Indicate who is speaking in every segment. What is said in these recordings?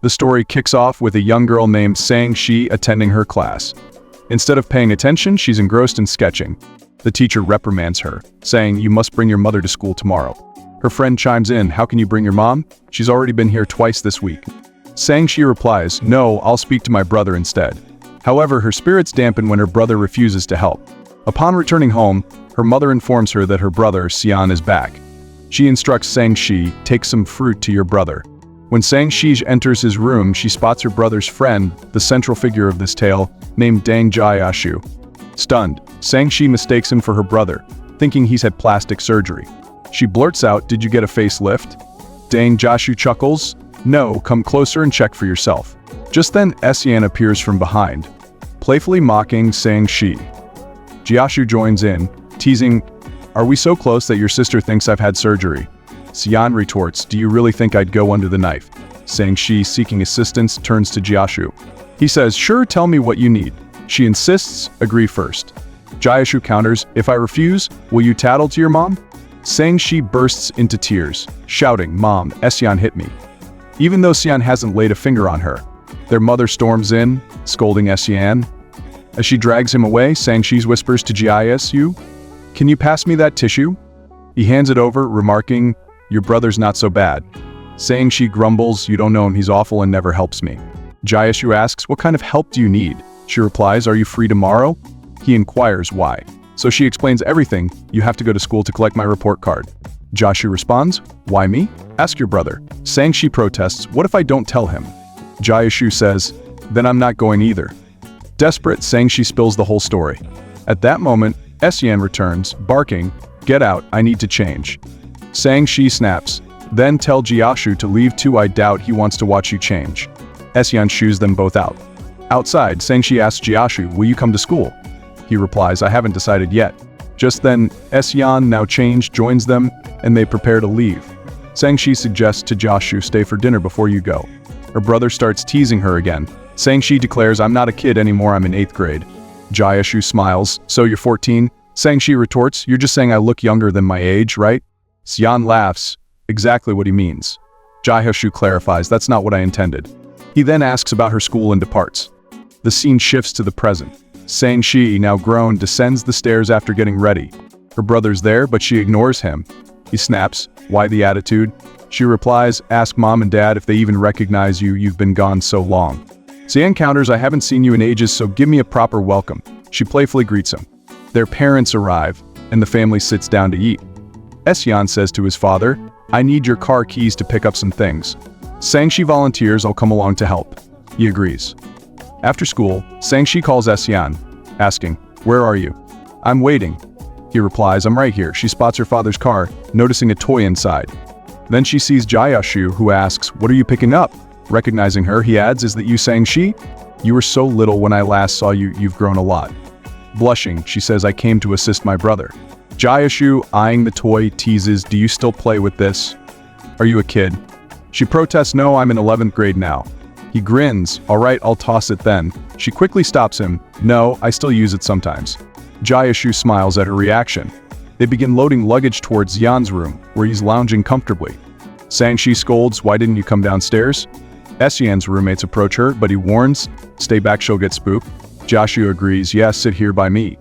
Speaker 1: The story kicks off with a young girl named Sang-shi attending her class. Instead of paying attention, she's engrossed in sketching. The teacher reprimands her, saying, "You must bring your mother to school tomorrow." Her friend chimes in, "How can you bring your mom? She's already been here twice this week." Sang-shi replies, "No, I'll speak to my brother instead." However, her spirits dampen when her brother refuses to help. Upon returning home, her mother informs her that her brother, Xian, is back. She instructs Sang-shi, "Take some fruit to your brother." When Sang-shi enters his room, she spots her brother's friend, the central figure of this tale, named Dang Jiashu. Stunned, Sang-shi mistakes him for her brother, thinking he's had plastic surgery. She blurts out, "Did you get a facelift?" Dang Jiashu chuckles, "No, come closer and check for yourself." Just then, Xian appears from behind, playfully mocking Sang-shi. Jiashu joins in, teasing, "Are we so close that your sister thinks I've had surgery?" Xian retorts, "Do you really think I'd go under the knife?" Sang-shi, seeking assistance, turns to Jiashu. He says, "Sure, tell me what you need." She insists, "Agree first." Jiashu counters, "If I refuse, will you tattle to your mom?" Sang-shi bursts into tears, shouting, "Mom, Xian hit me." Even though Xian hasn't laid a finger on her, their mother storms in, scolding Xian. As she drags him away, Sang-shi whispers to Jiashu, "Can you pass me that tissue?" He hands it over, remarking, "Your brother's not so bad." Sang-shi grumbles, "You don't know him, he's awful and never helps me." Jiashu asks, "What kind of help do you need?" She replies, "Are you free tomorrow?" He inquires why. So she explains everything. "You have to go to school to collect my report card." Jiashu responds, "Why me? Ask your brother." Sang-shi protests, "What if I don't tell him?" Jiashu says, "Then I'm not going either." Desperate, Sang-shi spills the whole story. At that moment, Xian returns, barking, "Get out, I need to change." Sang-shi snaps, "Then tell Jiashu to leave too, I doubt he wants to watch you change." Xian shoos them both out. Outside, Sang-shi asks Jiashu, "Will you come to school?" He replies, "I haven't decided yet." Just then, Xian, now changed, joins them, and they prepare to leave. Sang-shi suggests to Jiashu, "Stay for dinner before you go." Her brother starts teasing her again. Sang-shi declares, "I'm not a kid anymore, I'm in 8th grade. Jiashu smiles, "So you're 14? Sang-shi retorts, "You're just saying I look younger than my age, right?" Xian laughs, exactly what he means. Jiashu clarifies, "That's not what I intended." He then asks about her school and departs. The scene shifts to the present. Sang-shi, now grown, descends the stairs after getting ready. Her brother's there, but she ignores him. He snaps, "Why the attitude?" She replies, "Ask mom and dad if they even recognize you, you've been gone so long." Xian counters, "I haven't seen you in ages, so give me a proper welcome." She playfully greets him. Their parents arrive, and the family sits down to eat. Xian says to his father, "I need your car keys to pick up some things." Sang-shi volunteers, "I'll come along to help." He agrees. After school, Sang-shi calls Xian, asking, "Where are you?" "I'm waiting." He replies, "I'm right here." She spots her father's car, noticing a toy inside. Then she sees Jiashu, who asks, "What are you picking up?" Recognizing her, he adds, "Is that you, Sang-shi? You were so little when I last saw you, you've grown a lot." Blushing, she says, "I came to assist my brother." Jiashu, eyeing the toy, teases, "Do you still play with this? Are you a kid?" She protests, "No, I'm in 11th grade now." He grins, "All right, I'll toss it then." She quickly stops him, "No, I still use it sometimes." Jiashu smiles at her reaction. They begin loading luggage towards Yan's room, where he's lounging comfortably. Sang-shi scolds, "Why didn't you come downstairs?" Xian's roommates approach her, but he warns, "Stay back, she'll get spooked." Jiashu agrees, "Yes, sit here by me."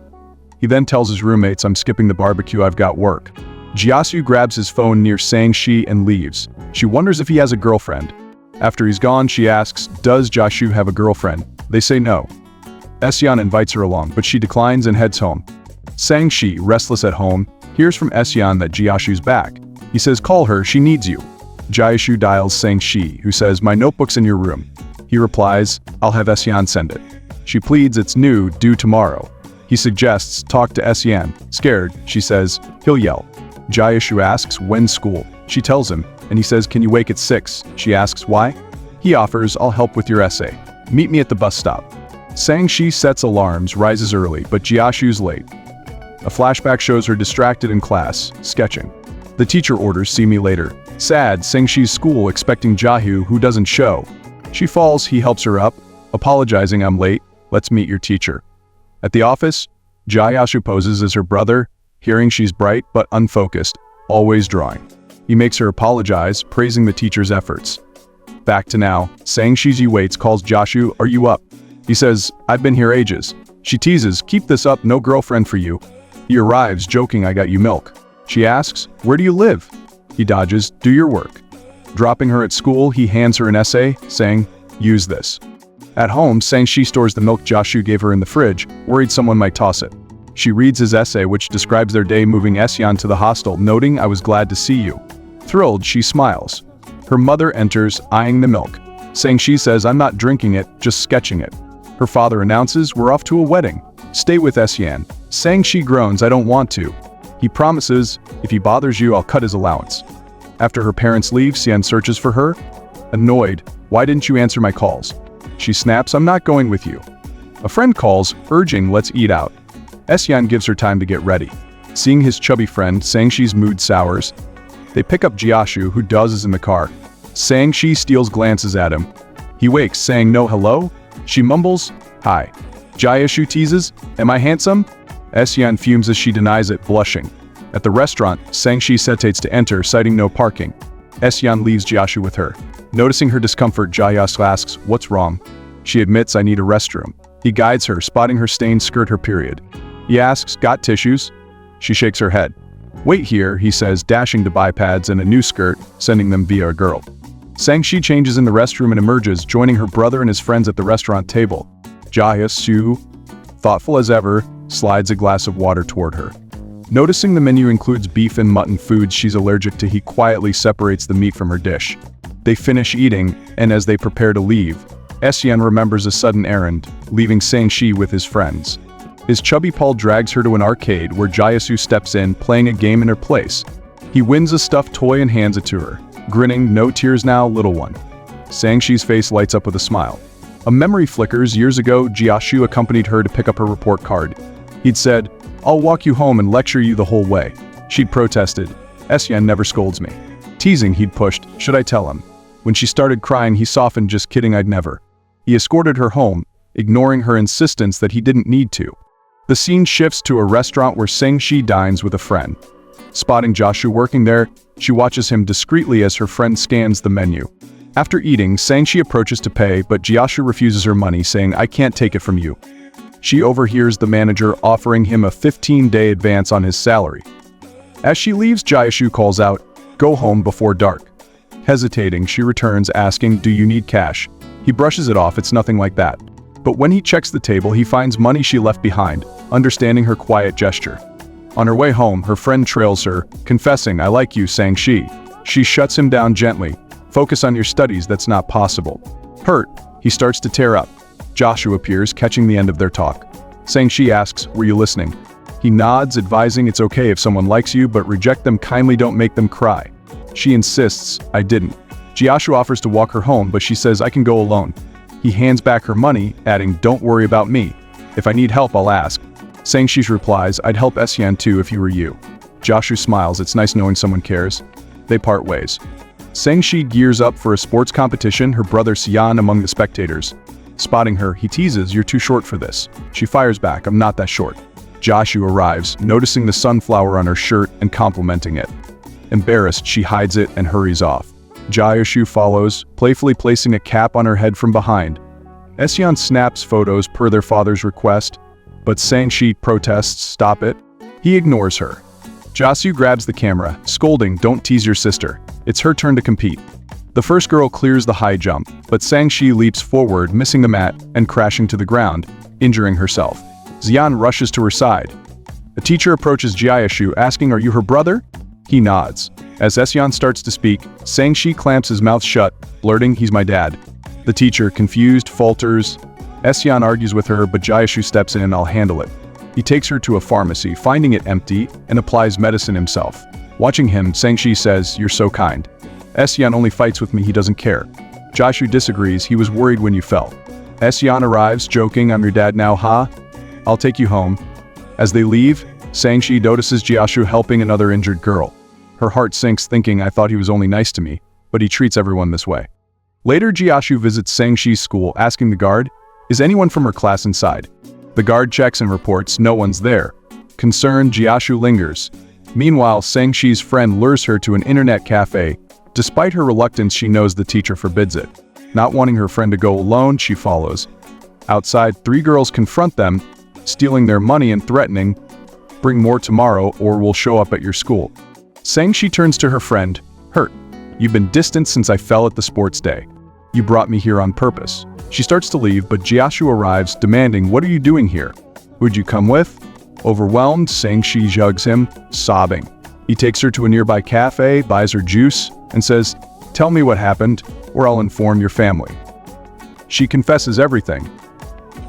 Speaker 1: He then tells his roommates, "I'm skipping the barbecue, I've got work." Jiashu grabs his phone near Sang-shi and leaves. She wonders if he has a girlfriend. After he's gone, she asks, "Does Jiashu have a girlfriend?" They say no. Xian invites her along, but she declines and heads home. Sang-shi, restless at home, hears from Xian that Jiashu's back. He says, "Call her, she needs you." Jiashu dials Sang-shi, who says, "My notebook's in your room." He replies, "I'll have Xian send it." She pleads, "It's new, due tomorrow." He suggests, "Talk to Xian." Scared, she says, "He'll yell." Jiashu asks, "When's school?" She tells him, and he says, "Can you wake at 6? She asks, "Why?" He offers, "I'll help with your essay. Meet me at the bus stop." Sang-shi sets alarms, rises early, but Jiashu's late. A flashback shows her distracted in class, sketching. The teacher orders, "See me later." Sad, Sang-shi's school expecting Jiashu, who doesn't show. She falls, he helps her up, apologizing, "I'm late, let's meet your teacher." At the office, Jiashu poses as her brother, hearing she's bright but unfocused, always drawing. He makes her apologize, praising the teacher's efforts. Back to now, Sang-shi's waits calls Joshu, "Are you up?" He says, "I've been here ages." She teases, "Keep this up, no girlfriend for you." He arrives, joking, "I got you milk." She asks, "Where do you live?" He dodges, "Do your work." Dropping her at school, he hands her an essay, saying, "Use this." At home, Sang-shi stores the milk Joshu gave her in the fridge, worried someone might toss it. She reads his essay, which describes their day moving Esyeon to the hostel, noting, "I was glad to see you." Thrilled, she smiles. Her mother enters, eyeing the milk. Sang-shi says, "I'm not drinking it, just sketching it." Her father announces, "We're off to a wedding. Stay with Esyeon." Sang-shi groans, "I don't want to." He promises, "If he bothers you, I'll cut his allowance." After her parents leave, Sien searches for her. Annoyed, "Why didn't you answer my calls?" She snaps, "I'm not going with you." A friend calls, urging, "Let's eat out." Esyeon gives her time to get ready. Seeing his chubby friend, Sang-shi's mood sours. They pick up Joshu, who dozes in the car. Sang-shi steals glances at him. He wakes, saying, "No hello?" She mumbles, "Hi." Joshu teases, "Am I handsome?" Esyeon fumes as she denies it, blushing. At the restaurant, Sang-shi hesitates to enter, citing no parking. Esyeon leaves Joshu with her. Noticing her discomfort, Joshu asks, "What's wrong?" She admits, "I need a restroom." He guides her, spotting her stained skirt, her period. He asks, "Got tissues?" She shakes her head. "Wait here," he says, dashing to buy pads and a new skirt, sending them via a girl. Sang-shi changes in the restroom and emerges, joining her brother and his friends at the restaurant table. Joshu, thoughtful as ever, slides a glass of water toward her. Noticing the menu includes beef and mutton foods she's allergic to, he quietly separates the meat from her dish. They finish eating, and as they prepare to leave, Esyeon remembers a sudden errand, leaving Sang-shi with his friends. His chubby Paul drags her to an arcade where Joshu steps in, playing a game in her place. He wins a stuffed toy and hands it to her, grinning, "No tears now, little one." Sang-shi's face lights up with a smile. A memory flickers. Years ago, Joshu accompanied her to pick up her report card. He'd said, "I'll walk you home and lecture you the whole way." She'd protested, "Esyeon never scolds me." Teasing, he'd pushed, "Should I tell him?" When she started crying, he softened, "Just kidding, I'd never." He escorted her home, ignoring her insistence that he didn't need to. The scene shifts to a restaurant where Sang-shi dines with a friend. Spotting Joshu working there, she watches him discreetly as her friend scans the menu. After eating, Sang-shi approaches to pay, but Joshu refuses her money, saying, "I can't take it from you." She overhears the manager offering him a 15-day advance on his salary. As she leaves, Joshu calls out, "Go home before dark." Hesitating, she returns, asking, "Do you need cash?" He brushes it off, "It's nothing like that." But when he checks the table, he finds money she left behind, understanding her quiet gesture. On her way home, her friend trails her, confessing, "I like you, Sang-shi." She shuts him down gently. "Focus on your studies, that's not possible." Hurt, he starts to tear up. Joshu appears, catching the end of their talk. Sang-shi asks, "Were you listening?" He nods, advising, "It's okay if someone likes you, but reject them kindly, don't make them cry." She insists, "I didn't." Joshu offers to walk her home, but she says, "I can go alone." He hands back her money, adding, "Don't worry about me. If I need help, I'll ask." Sang-shi replies, "I'd help Esyeon too if you were you." Joshu smiles, "It's nice knowing someone cares." They part ways. Sang-shi gears up for a sports competition, her brother Seon among the spectators. Spotting her, he teases, "You're too short for this." She fires back, "I'm not that short." Joshu arrives, noticing the sunflower on her shirt and complimenting it. Embarrassed, she hides it and hurries off. Joshu follows, playfully placing a cap on her head from behind. Esyeon snaps photos per their father's request, but Sang-shi protests, "Stop it." He ignores her. Joshu grabs the camera, scolding, "Don't tease your sister. It's her turn to compete." The first girl clears the high jump, but Sang-shi leaps forward, missing the mat and crashing to the ground, injuring herself. Xian rushes to her side. A teacher approaches Joshu, asking, "Are you her brother?" He nods. As Esyeon starts to speak, Sang-shi clamps his mouth shut, blurting, "He's my dad." The teacher, confused, falters. Esyeon argues with her, but Joshu steps in, "I'll handle it." He takes her to a pharmacy, finding it empty, and applies medicine himself. Watching him, Sang-shi says, "You're so kind." Esyeon only fights with me, he doesn't care. Joshu disagrees, "He was worried when you fell." Esyeon arrives, joking, "I'm your dad now, huh? I'll take you home." As they leave, Sang-shi notices Joshu helping another injured girl. Her heart sinks, thinking, "I thought he was only nice to me, but he treats everyone this way." Later, Joshu visits Sang-shi's school, asking the guard, "Is anyone from her class inside?" The guard checks and reports, "No one's there." Concerned, Joshu lingers. Meanwhile, Sang-shi's friend lures her to an internet cafe, Despite her reluctance, she knows the teacher forbids it. Not wanting her friend to go alone, she follows. Outside, 3 girls confront them, stealing their money and threatening, "Bring more tomorrow or we'll show up at your school." Sang-shi turns to her friend, hurt. "You've been distant since I fell at the sports day. You brought me here on purpose." She starts to leave, but Jiashu arrives, demanding, "What are you doing here? Who'd you come with?" Overwhelmed, Sang-shi jugs him, sobbing. He takes her to a nearby cafe, buys her juice, and says, "Tell me what happened, or I'll inform your family." She confesses everything.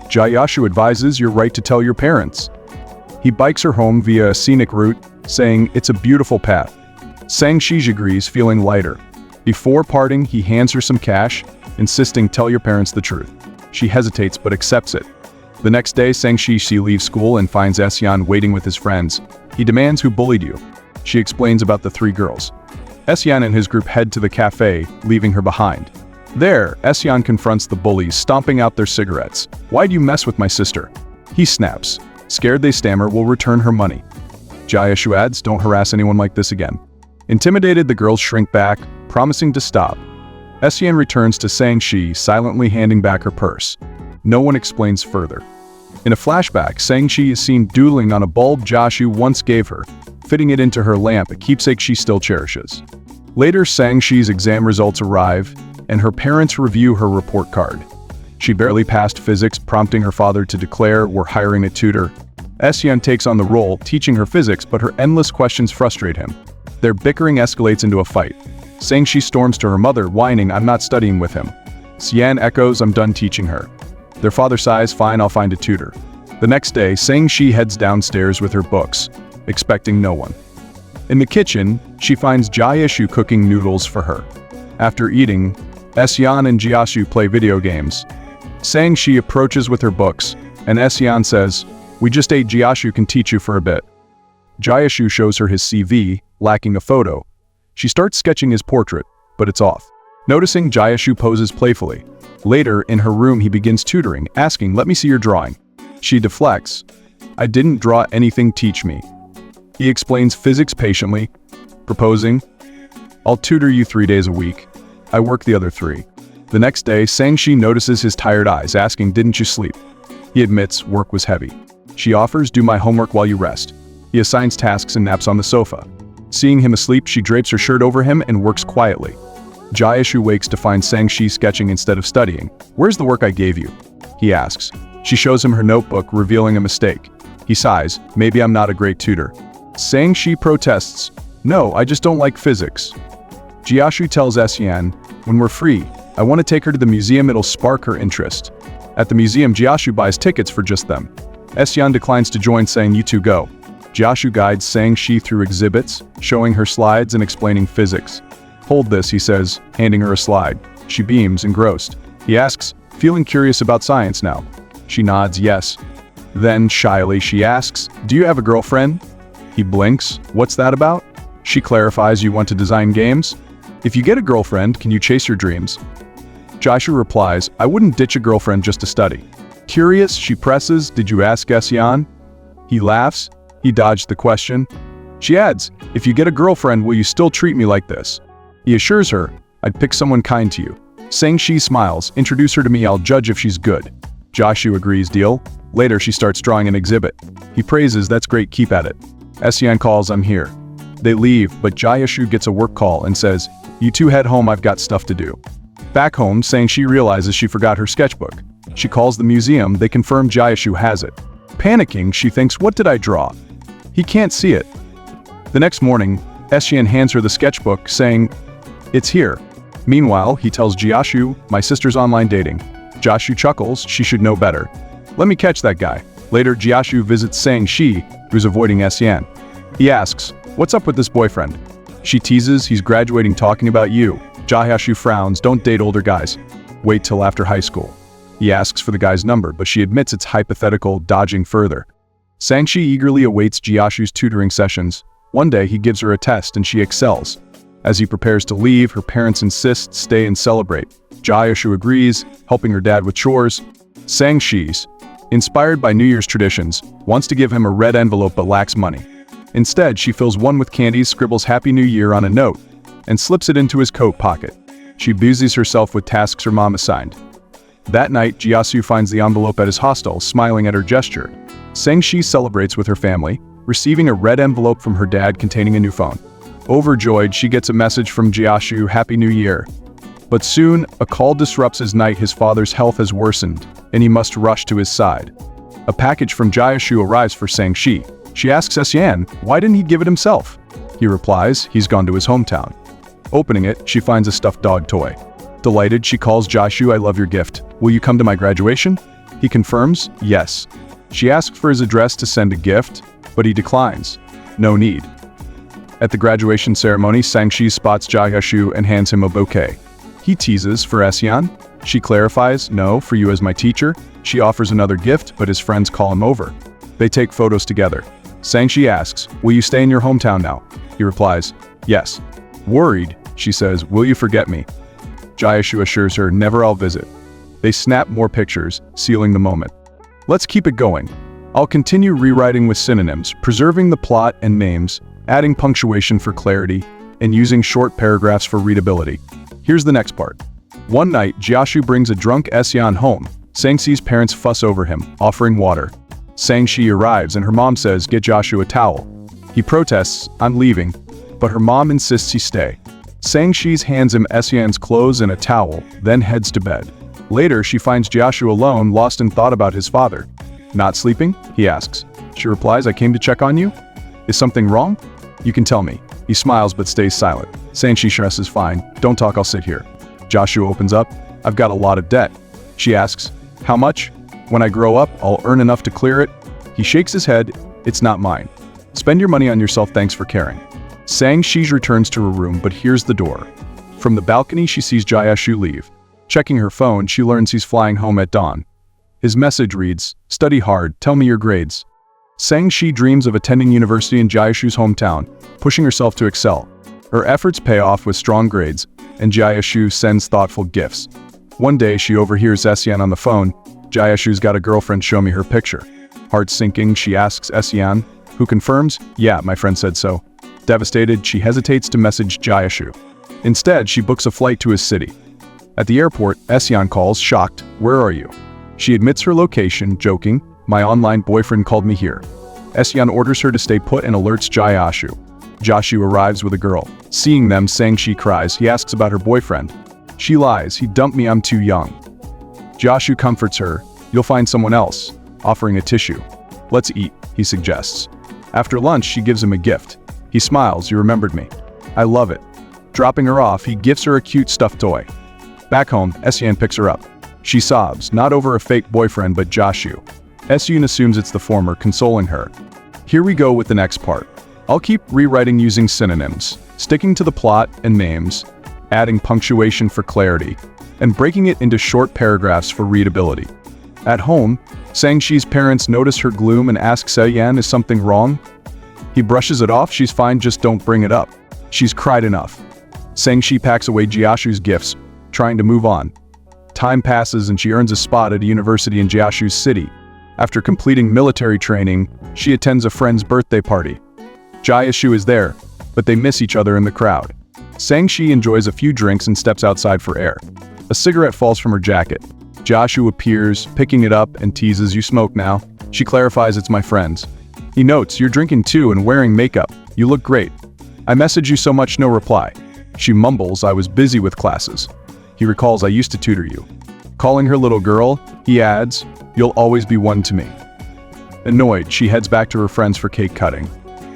Speaker 1: Jiashu advises, "You're right to tell your parents." He bikes her home via a scenic route, saying, "It's a beautiful path." Sang-shi agrees, feeling lighter. Before parting, he hands her some cash, insisting, "Tell your parents the truth." She hesitates but accepts it. The next day, Sang-shi leaves school and finds Esyan waiting with his friends. He demands, "Who bullied you?" She explains about the 3 girls. Esyan and his group head to the cafe, leaving her behind. There, Esyan confronts the bullies, stomping out their cigarettes. "Why'd you mess with my sister?" He snaps. Scared they stammer, "We'll return her money." Jiashu adds, "Don't harass anyone like this again." Intimidated, the girls shrink back, promising to stop. Esyan returns to Sang-shi, silently handing back her purse. No one explains further. In a flashback, Sang-shi is seen doodling on a bulb Jiashu once gave her, fitting it into her lamp, a keepsake she still cherishes. Later, Sang-shi's exam results arrive, and her parents review her report card. She barely passed physics, prompting her father to declare, "We're hiring a tutor." Esyan takes on the role, teaching her physics, but her endless questions frustrate him. Their bickering escalates into a fight. Sang-shi storms to her mother, whining, "I'm not studying with him." Sian echoes, "I'm done teaching her." Their father sighs, "Fine, I'll find a tutor." The next day, Sang-shi heads downstairs with her books, expecting no one. In the kitchen, she finds Jiashu cooking noodles for her. After eating, Esyan and Jiashu play video games. Sang-shi approaches with her books, and Esyan says, "We just ate, Jiashu can teach you for a bit." Jiashu shows her his CV, lacking a photo. She starts sketching his portrait, but it's off. Noticing, Jiashu poses playfully. Later, in her room, he begins tutoring, asking, "Let me see your drawing." She deflects, "I didn't draw anything, teach me." He explains physics patiently, proposing, "I'll tutor you 3 days a week. I work the other 3. The next day, Sang-shi notices his tired eyes, asking, "Didn't you sleep?" He admits work was heavy. She offers, "Do my homework while you rest." He assigns tasks and naps on the sofa. Seeing him asleep, she drapes her shirt over him and works quietly. Jiashu wakes to find Sang-shi sketching instead of studying. "Where's the work I gave you?" he asks. She shows him her notebook, revealing a mistake. He sighs, "Maybe I'm not a great tutor." Sang-shi protests, "No, I just don't like physics." Jiashu tells Esyan, "When we're free, I want to take her to the museum, it'll spark her interest." At the museum, Jiashu buys tickets for just them. Esyan declines to join, saying, "You two go." Jiashu guides Sang-shi through exhibits, showing her slides and explaining physics. "Hold this," he says, handing her a slide. She beams, engrossed. He asks, "Feeling curious about science now?" She nods yes. Then, shyly, she asks, "Do you have a girlfriend?" He blinks. "What's that about?" She clarifies, "You want to design games? If you get a girlfriend, can you chase your dreams?" Jiashu replies, "I wouldn't ditch a girlfriend just to study." Curious, she presses, "Did you ask Esyan?" He laughs. He dodged the question. She adds, "If you get a girlfriend, will you still treat me like this?" He assures her, "I'd pick someone kind to you." Sang-shi smiles, "Introduce her to me, I'll judge if she's good." Jiashu agrees, deal. Later, she starts drawing an exhibit. He praises, "That's great, keep at it." Esyan calls, "I'm here." They leave, but Jiashu gets a work call and says, "You two head home, I've got stuff to do." Back home, Sang-shi realizes she forgot her sketchbook. She calls the museum, they confirm Jiashu has it. Panicking, she thinks, "What did I draw?" He can't see it. The next morning, Esyan hands her the sketchbook, saying, "It's here." Meanwhile, he tells Jiashu, "My sister's online dating." Jiashu chuckles, she should know better. "Let me catch that guy." Later, Jiashu visits Sang-shi, who's avoiding Esyan. He asks, "What's up with this boyfriend?" She teases, "He's graduating talking about you." Jiashu frowns, "Don't date older guys. Wait till after high school." He asks for the guy's number, but she admits it's hypothetical, dodging further. Sang-shi eagerly awaits Jiashu's tutoring sessions. One day, he gives her a test and she excels. As he prepares to leave, her parents insist, "Stay and celebrate." Jiashu agrees, helping her dad with chores. Sang-shi, inspired by New Year's traditions, wants to give him a red envelope but lacks money. Instead, she fills one with candies, scribbles "Happy New Year" on a note. and slips it into his coat pocket. She busies herself with tasks her mom assigned. That night, Jiasu finds the envelope at his hostel, smiling at her gesture. Sang-shi celebrates with her family, receiving a red envelope from her dad containing a new phone. Overjoyed, she gets a message from Jiasu, "Happy New Year." But soon, a call disrupts his night. His father's health has worsened, and he must rush to his side. A package from Jiasu arrives for Sang-shi. She asks Esyan, why didn't he give it himself? He replies, he's gone to his hometown. Opening it, she finds a stuffed dog toy. Delighted, she calls Jiasu, "I love your gift. Will you come to my graduation?" He confirms, yes. She asks for his address to send a gift, but he declines. No need. At the graduation ceremony, Sang-shi spots Jiasu and hands him a bouquet. He teases, "For Esyan?" She clarifies, "No, for you as my teacher." She offers another gift, but his friends call him over. They take photos together. Sang-shi asks, "Will you stay in your hometown now?" He replies, "Yes." Worried, she says, "Will you forget me?" Jiasu assures her, "Never, I'll visit." They snap more pictures, sealing the moment. Let's keep it going. I'll continue rewriting with synonyms, preserving the plot and names, adding punctuation for clarity, and using short paragraphs for readability. Here's the next part. One night, Jiasu brings a drunk Esyan home. Sang-shi's parents fuss over him, offering water. Sang-shi arrives and her mom says, "Get Jiasu a towel." He protests, "I'm leaving," but her mom insists he stay. Sang-shi hands him Esyan's clothes and a towel, then heads to bed. Later, she finds Jiasu alone, lost in thought about his father. "Not sleeping?" he asks. She replies, "I came to check on you." "Is something wrong?" "You can tell me." He smiles but stays silent. Sang-shi stresses, "Fine, don't talk, I'll sit here." Jiasu opens up, "I've got a lot of debt." She asks, "How much?" "When I grow up, I'll earn enough to clear it." He shakes his head, "It's not mine." "Spend your money on yourself, thanks for caring." Sang-shi returns to her room but hears the door. From the balcony, she sees Jiasu leave. Checking her phone, she learns he's flying home at dawn. His message reads, "Study hard, tell me your grades." Sang-shi dreams of attending university in Jiasu's hometown, pushing herself to excel. Her efforts pay off with strong grades, and Jiasu sends thoughtful gifts. One day, she overhears Esyan on the phone. "Jiasu's got a girlfriend, show me her picture." Heart sinking, she asks Esyan, who confirms, "Yeah, my friend said so." Devastated, she hesitates to message Jiasu. Instead, she books a flight to his city. At the airport, Esyan calls, shocked, "Where are you?" She admits her location, joking, "My online boyfriend called me here." Esyan orders her to stay put and alerts Jiasu. Jiasu arrives with a girl. Seeing them, Sang-shi cries. He asks about her boyfriend. She lies, "He dumped me, I'm too young." Jiasu comforts her, "You'll find someone else," offering a tissue. "Let's eat," he suggests. After lunch, she gives him a gift. He smiles, "You remembered me." "I love it." Dropping her off, he gives her a cute stuffed toy. Back home, Esyan picks her up. She sobs, not over a fake boyfriend but Jiasu. Esyan assumes it's the former, consoling her. Here we go with the next part. I'll keep rewriting using synonyms, sticking to the plot and names, adding punctuation for clarity, and breaking it into short paragraphs for readability. At home, Sang-shi's parents notice her gloom and ask Esyan, "Is something wrong?" He brushes it off, "She's fine, just don't bring it up. She's cried enough." Sang-shi packs away Jiasu's gifts, trying to move on. Time passes and she earns a spot at a university in Jiasu's city. After completing military training, she attends a friend's birthday party. Jiasu is there, but they miss each other in the crowd. Sang-shi enjoys a few drinks and steps outside for air. A cigarette falls from her jacket. Jiasu appears, picking it up, and teases, "You smoke now." She clarifies, "It's my friend's." He notes, "You're drinking too and wearing makeup. You look great." "I message you so much, no reply." She mumbles, "I was busy with classes." He recalls, "I used to tutor you." Calling her little girl, he adds, "You'll always be one to me." Annoyed, she heads back to her friends for cake cutting.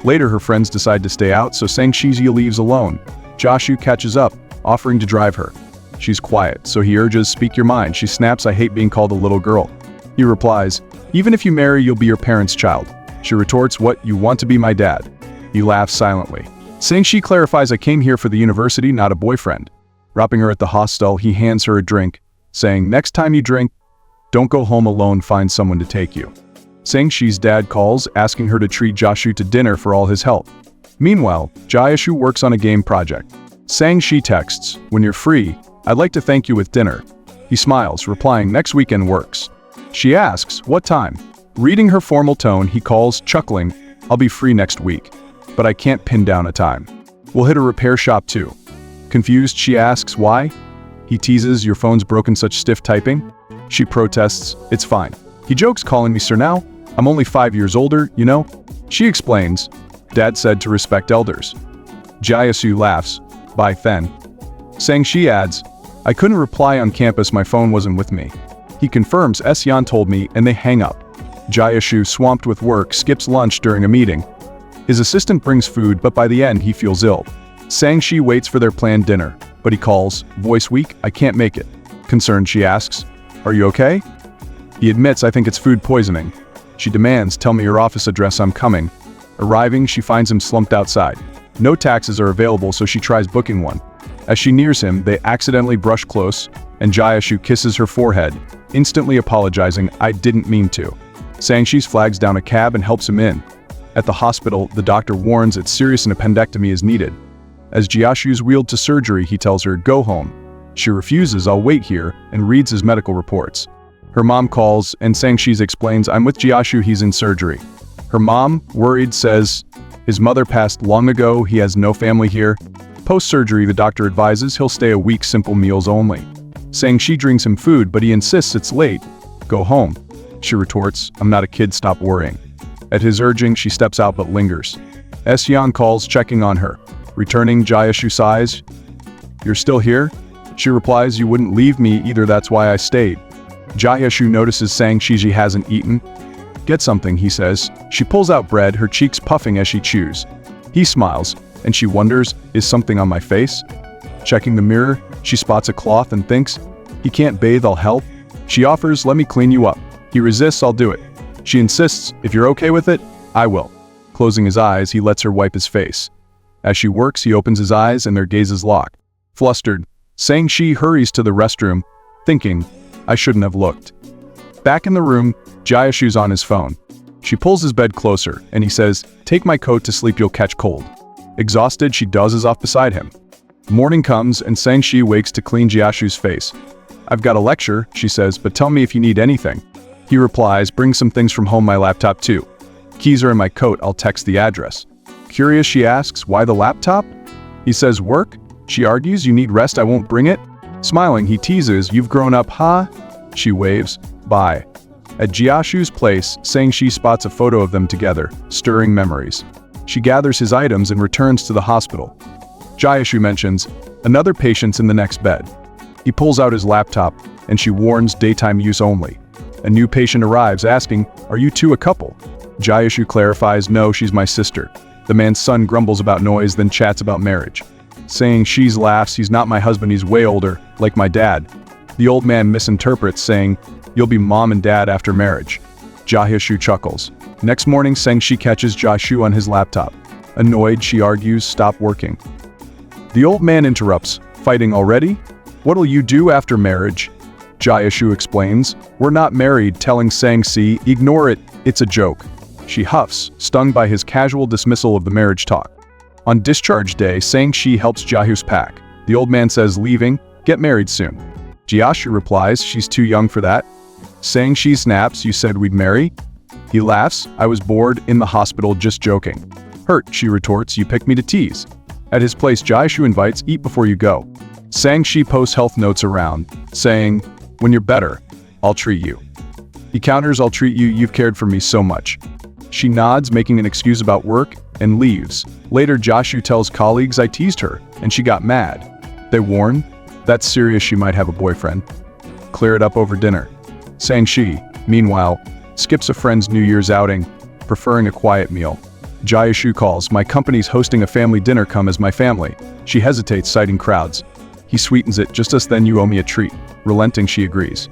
Speaker 1: Later, her friends decide to stay out, so Sang-shi leaves alone. Jiasu catches up, offering to drive her. She's quiet, so he urges, "Speak your mind." She snaps, "I hate being called a little girl." He replies, "Even if you marry, you'll be your parents' child." She retorts, "What, you want to be my dad?" He laughs silently. Sang-shi clarifies, "I came here for the university, not a boyfriend." Dropping her at the hostel, he hands her a drink, saying, "Next time you drink, don't go home alone, find someone to take you." Sang-shi's dad calls, asking her to treat Jiasu to dinner for all his help. Meanwhile, Jiasu works on a game project. Sang-shi texts, "When you're free, I'd like to thank you with dinner." He smiles, replying, "Next weekend works." She asks, "What time?" Reading her formal tone, he calls, chuckling, "I'll be free next week, but I can't pin down a time. We'll hit a repair shop too." Confused, she asks why. He teases, your phone's broken, such stiff typing. She protests, it's fine. He jokes, calling me sir now. I'm only 5 years older, you know? She explains, Dad said to respect elders. Jiasu laughs, bye then. Sang-shi adds, I couldn't reply on campus, my phone wasn't with me. He confirms, Esyan told me, and they hang up. Jiasu, swamped with work, skips lunch during a meeting. His assistant brings food, but by the end he feels ill. Sang-shi waits for their planned dinner, but he calls, voice weak, I can't make it. Concerned, she asks, are you okay? He admits, I think it's food poisoning. She demands, tell me your office address, I'm coming. Arriving, she finds him slumped outside. No taxis are available, so she tries booking one. As she nears him, they accidentally brush close, and Jiasu kisses her forehead, instantly apologizing, I didn't mean to. Sang-shi flags down a cab and helps him in. At the hospital, the doctor warns it's serious and appendectomy is needed. As Jiasu's wheeled to surgery, he tells her, go home. She refuses, I'll wait here, and reads his medical reports. Her mom calls, and Sang-shi explains, I'm with Jiasu, he's in surgery. Her mom, worried, says, his mother passed long ago, he has no family here. Post-surgery, the doctor advises he'll stay a week, simple meals only. Sang-shi brings him food, but he insists it's late. Go home. She retorts, I'm not a kid, stop worrying. At his urging, she steps out but lingers. Esyan calls, checking on her. Returning, Jiasu sighs, you're still here? She replies, you wouldn't leave me either, that's why I stayed. Jiasu notices Sang-shi hasn't eaten. Get something, he says. She pulls out bread, her cheeks puffing as she chews. He smiles, and she wonders, is something on my face? Checking the mirror, she spots a cloth and thinks, he can't bathe, I'll help. She offers, let me clean you up. He resists, I'll do it. She insists, if you're okay with it, I will. Closing his eyes, he lets her wipe his face. As she works, he opens his eyes and their gazes lock. Flustered, Sang-shi hurries to the restroom, thinking, I shouldn't have looked. Back in the room, Jiasu's on his phone. She pulls his bed closer, and he says, take my coat to sleep, you'll catch cold. Exhausted, she dozes off beside him. Morning comes, and Sang-shi wakes to clean Jiasu's face. I've got a lecture, she says, but tell me if you need anything. He replies, bring some things from home, my laptop too. Keys are in my coat, I'll text the address. Curious, she asks, why the laptop? He says, work? She argues, you need rest, I won't bring it. Smiling, he teases, you've grown up, huh? She waves, bye. At Jiasu's place, Sang-shi spots a photo of them together, stirring memories. She gathers his items and returns to the hospital. Jiasu mentions, another patient's in the next bed. He pulls out his laptop, and she warns, daytime use only. A new patient arrives, asking, are you two a couple? Jiasu clarifies, no, she's my sister. The man's son grumbles about noise, then chats about marriage. Sang-shi laughs, he's not my husband, he's way older, like my dad. The old man misinterprets, saying, you'll be mom and dad after marriage. Jiasu chuckles. Next morning, Sang-shi catches Jiasu on his laptop. Annoyed, she argues, stop working. The old man interrupts, fighting already? What'll you do after marriage? Jiasu explains, we're not married, telling Sang-shi, ignore it, it's a joke. She huffs, stung by his casual dismissal of the marriage talk. On discharge day, Sang-shi helps Jiasu pack. The old man says, leaving, get married soon. Jiasu replies, she's too young for that. Sang-shi snaps, you said we'd marry? He laughs, I was bored, in the hospital, just joking. Hurt, she retorts, you picked me to tease. At his place, Jiasu invites, eat before you go. Sang-shi posts health notes around, saying, when you're better, I'll treat you. He counters, I'll treat you, you've cared for me so much. She nods, making an excuse about work, and leaves. Later, Jiasu tells colleagues I teased her, and she got mad. They warn, that's serious, she might have a boyfriend. Clear it up over dinner. Sang-shi, meanwhile, skips a friend's New Year's outing, preferring a quiet meal. Jiasu calls, my company's hosting a family dinner, come as my family. She hesitates, citing crowds. He sweetens it, just as then you owe me a treat. Relenting, she agrees.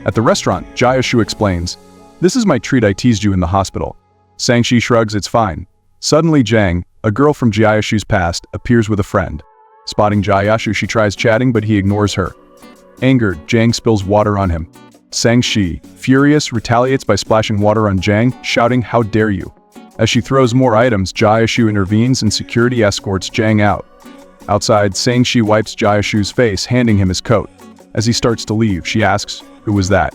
Speaker 1: At the restaurant, Jiasu explains, this is my treat, I teased you in the hospital. Sang-shi shrugs, it's fine. Suddenly Jang, a girl from Jiasu's past, appears with a friend. Spotting Jiasu, she tries chatting, but he ignores her. Angered, Jang spills water on him. Sang-shi, furious, retaliates by splashing water on Jang, shouting, how dare you. As she throws more items, Jiasu intervenes and security escorts Jang out. Outside, Sang-shi wipes Jiasu's face, handing him his coat. As he starts to leave, she asks, who was that?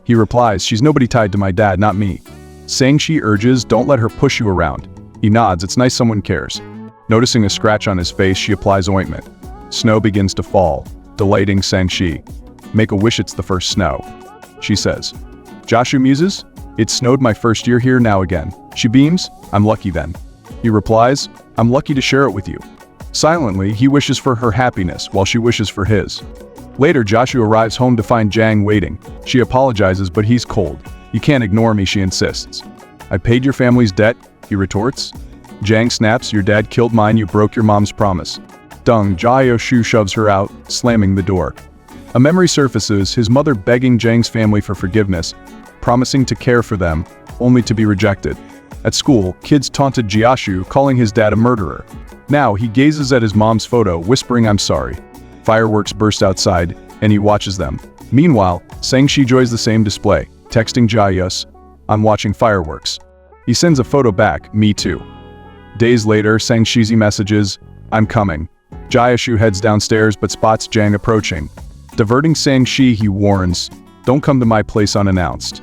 Speaker 1: He replies, she's nobody tied to my dad, not me. Sang-shi urges, don't let her push you around. He nods, it's nice someone cares. Noticing a scratch on his face, she applies ointment. Snow begins to fall, delighting Sang-shi. Make a wish it's the first snow, she says. Jashu muses, it snowed my first year here now again. She beams, I'm lucky then. He replies, I'm lucky to share it with you. Silently, he wishes for her happiness while she wishes for his. Later, Jashu arrives home to find Jang waiting. She apologizes, but he's cold. You can't ignore me, she insists. I paid your family's debt, he retorts. Jang snaps, your dad killed mine, you broke your mom's promise. Dung, Jashu shoves her out, slamming the door. A memory surfaces, his mother begging Jang's family for forgiveness, promising to care for them, only to be rejected. At school, kids taunted Jashu, calling his dad a murderer. Now, he gazes at his mom's photo, whispering I'm sorry. Fireworks burst outside, and he watches them. Meanwhile, Sang-shi joins the same display, texting Jayus, I'm watching fireworks. He sends a photo back, me too. Days later, Sang-shi messages, I'm coming. Jayashu heads downstairs but spots Jang approaching. Diverting Sang-shi, he warns, don't come to my place unannounced.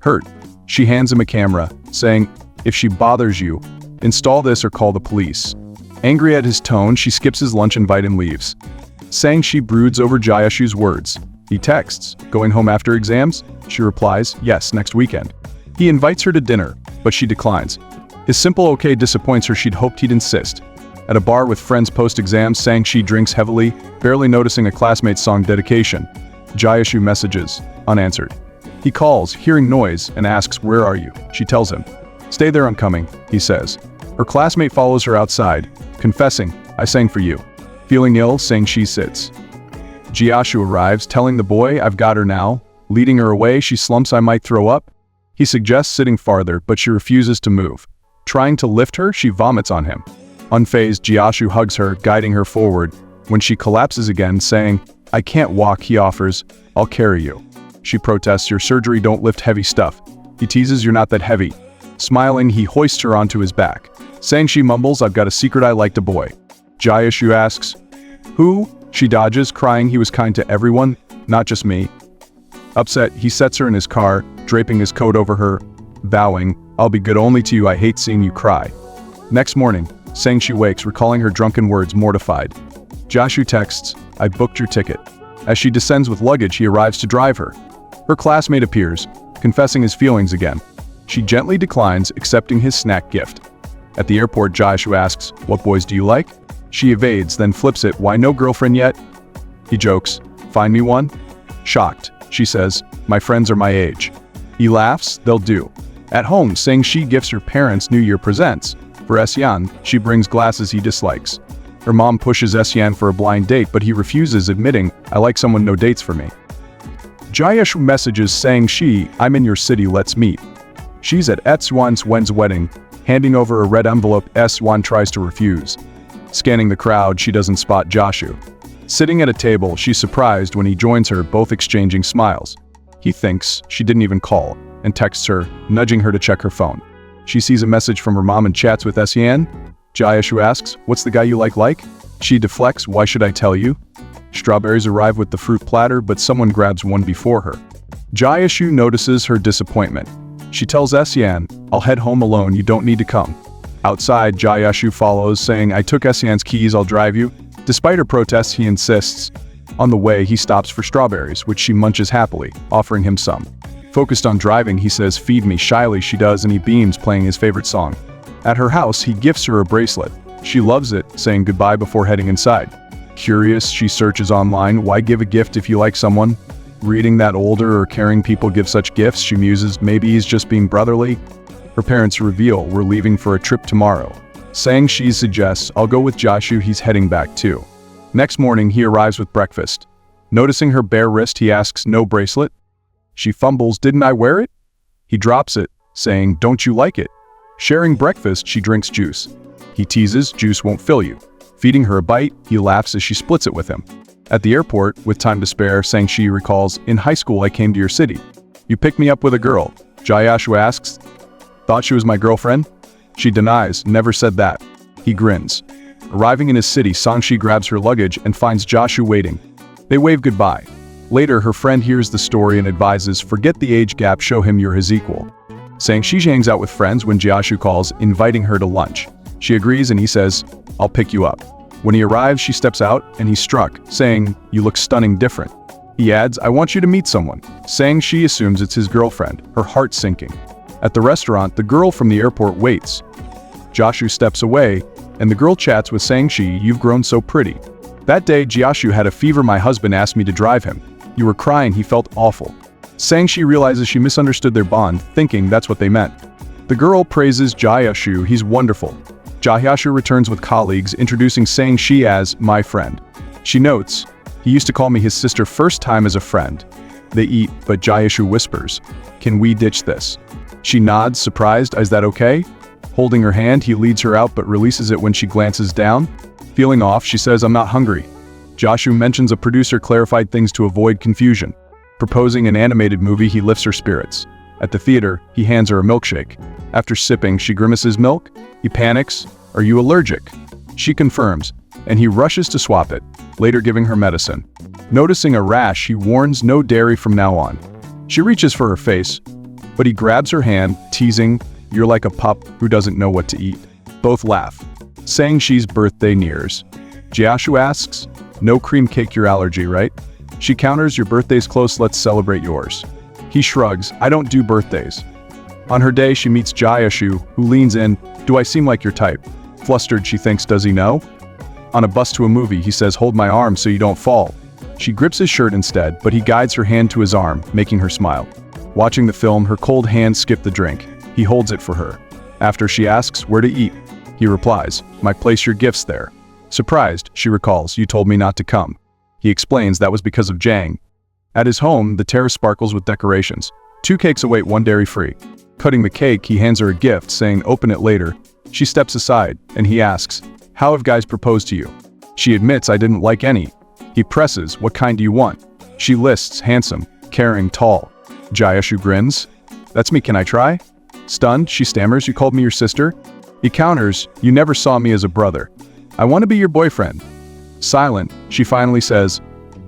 Speaker 1: Hurt, she hands him a camera, saying, if she bothers you, install this or call the police. Angry at his tone, she skips his lunch invite and leaves. Sang-shi broods over Jayashu's words. He texts, going home after exams? She replies, yes, next weekend. He invites her to dinner, but she declines. His simple okay disappoints her, she'd hoped he'd insist. At a bar with friends post-exams, Sang-shi drinks heavily, barely noticing a classmate's song dedication. Jayashu messages, unanswered. He calls, hearing noise, and asks, where are you? She tells him. Stay there, I'm coming, he says. Her classmate follows her outside, confessing, I sang for you. Feeling ill, Sang-shi sits. Jayashu arrives, telling the boy, I've got her now. Leading her away, she slumps, I might throw up. He suggests sitting farther, but she refuses to move. Trying to lift her, she vomits on him. Unfazed, Jayashu hugs her, guiding her forward. When she collapses again, saying, I can't walk, he offers, I'll carry you. She protests, your surgery don't lift heavy stuff. He teases, you're not that heavy. Smiling, he hoists her onto his back. Sang-shi mumbles, I've got a secret, I liked a boy. Jayashu asks, who? She dodges, crying he was kind to everyone, not just me. Upset, he sets her in his car, draping his coat over her, vowing, I'll be good only to you, I hate seeing you cry. Next morning, Sang-shi wakes, recalling her drunken words, mortified. Jashu texts, I booked your ticket. As she descends with luggage, he arrives to drive her. Her classmate appears, confessing his feelings again. She gently declines, accepting his snack gift. At the airport, Jashu asks, what boys do you like? She evades, then flips it, why no girlfriend yet? He jokes, find me one? Shocked, she says, my friends are my age. He laughs, they'll do. At home, Sang-shi gifts her parents New Year presents. For Esyan, she brings glasses he dislikes. Her mom pushes Esyan for a blind date, but he refuses, admitting, I like someone, no dates for me. Jayashu messages Sang-shi, I'm in your city, let's meet. She's at Esyan's wedding, handing over a red envelope. Esyan tries to refuse. Scanning the crowd, she doesn't spot Jashu. Sitting at a table, she's surprised when he joins her, both exchanging smiles. He thinks she didn't even call, and texts her, nudging her to check her phone. She sees a message from her mom and chats with Esyan. Jayashu asks, what's the guy you like? She deflects, why should I tell you? Strawberries arrive with the fruit platter, but someone grabs one before her. Jayashu notices her disappointment. She tells Esyan, I'll head home alone, you don't need to come. Outside, Jayashu follows, saying, I took Esyan's keys, I'll drive you. Despite her protests, he insists. On the way, he stops for strawberries, which she munches happily, offering him some. Focused on driving, he says, feed me. Shyly, she does, and he beams, playing his favorite song. At her house, he gifts her a bracelet. She loves it, saying goodbye before heading inside. Curious, she searches online, why give a gift if you like someone? Reading that older or caring people give such gifts, she muses, maybe he's just being brotherly? Her parents reveal, we're leaving for a trip tomorrow. Sang-shi suggests, I'll go with Jashu, he's heading back too. Next morning, he arrives with breakfast. Noticing her bare wrist, he asks, no bracelet? She fumbles, didn't I wear it? He drops it, saying, don't you like it? Sharing breakfast, she drinks juice. He teases, juice won't fill you. Feeding her a bite, he laughs as she splits it with him. At the airport, with time to spare, Sang-shi recalls, in high school I came to your city. You picked me up with a girl. Jayashu asks, thought she was my girlfriend? She denies, never said that. He grins. Arriving in his city, Sang-shi grabs her luggage and finds Jashu waiting. They wave goodbye. Later, her friend hears the story and advises, forget the age gap, show him you're his equal. Sang-shi hangs out with friends when Jashu calls, inviting her to lunch. She agrees and he says, I'll pick you up. When he arrives, she steps out, and he's struck, saying, "You look stunning different." He adds, "I want you to meet someone," saying she assumes it's his girlfriend, her heart sinking. At the restaurant, the girl from the airport waits. Jiashu steps away, and the girl chats with Sang-shi, "You've grown so pretty." That day, Jiashu had a fever. "My husband asked me to drive him. You were crying, he felt awful." Sang-shi realizes she misunderstood their bond, thinking that's what they meant. The girl praises Jiashu, "He's wonderful." Jiashu returns with colleagues, introducing Sang-shi as "my friend." She notes, "He used to call me his sister first time as a friend." They eat, but Jiashu whispers, "Can we ditch this?" She nods, surprised. "Is that okay?" Holding her hand, he leads her out but releases it when she glances down. Feeling off, she says, "I'm not hungry." Jiashu mentions a producer clarified things to avoid confusion. Proposing an animated movie, he lifts her spirits. At the theater, he hands her a milkshake. After sipping, she grimaces. "Milk?" He panics. "Are you allergic?" She confirms, and he rushes to swap it, later giving her medicine. Noticing a rash, he warns no dairy from now on. She reaches for her face, but he grabs her hand, teasing, "You're like a pup who doesn't know what to eat." Both laugh. Sang-shi's birthday nears. Jiashu asks, "No cream cake, your allergy, right?" She counters, "Your birthday's close, let's celebrate yours." He shrugs, "I don't do birthdays." On her day, she meets Jiashu, who leans in, "Do I seem like your type?" Flustered, she thinks, does he know? On a bus to a movie, he says, "Hold my arm so you don't fall." She grips his shirt instead, but he guides her hand to his arm, making her smile. Watching the film, her cold hands skip the drink. He holds it for her. After she asks where to eat, he replies, "My place your gifts there." Surprised, she recalls, "You told me not to come." He explains that was because of Jang. At his home, the terrace sparkles with decorations. 2 cakes await, 1 dairy-free. Cutting the cake, he hands her a gift, saying, "Open it later." She steps aside, and he asks, "How have guys proposed to you?" She admits, "I didn't like any." He presses, "What kind do you want?" She lists, "Handsome, caring, tall." Jiashu grins, "That's me, can I try?" Stunned, she stammers, "You called me your sister?" He counters, "You never saw me as a brother. I want to be your boyfriend." Silent, she finally says,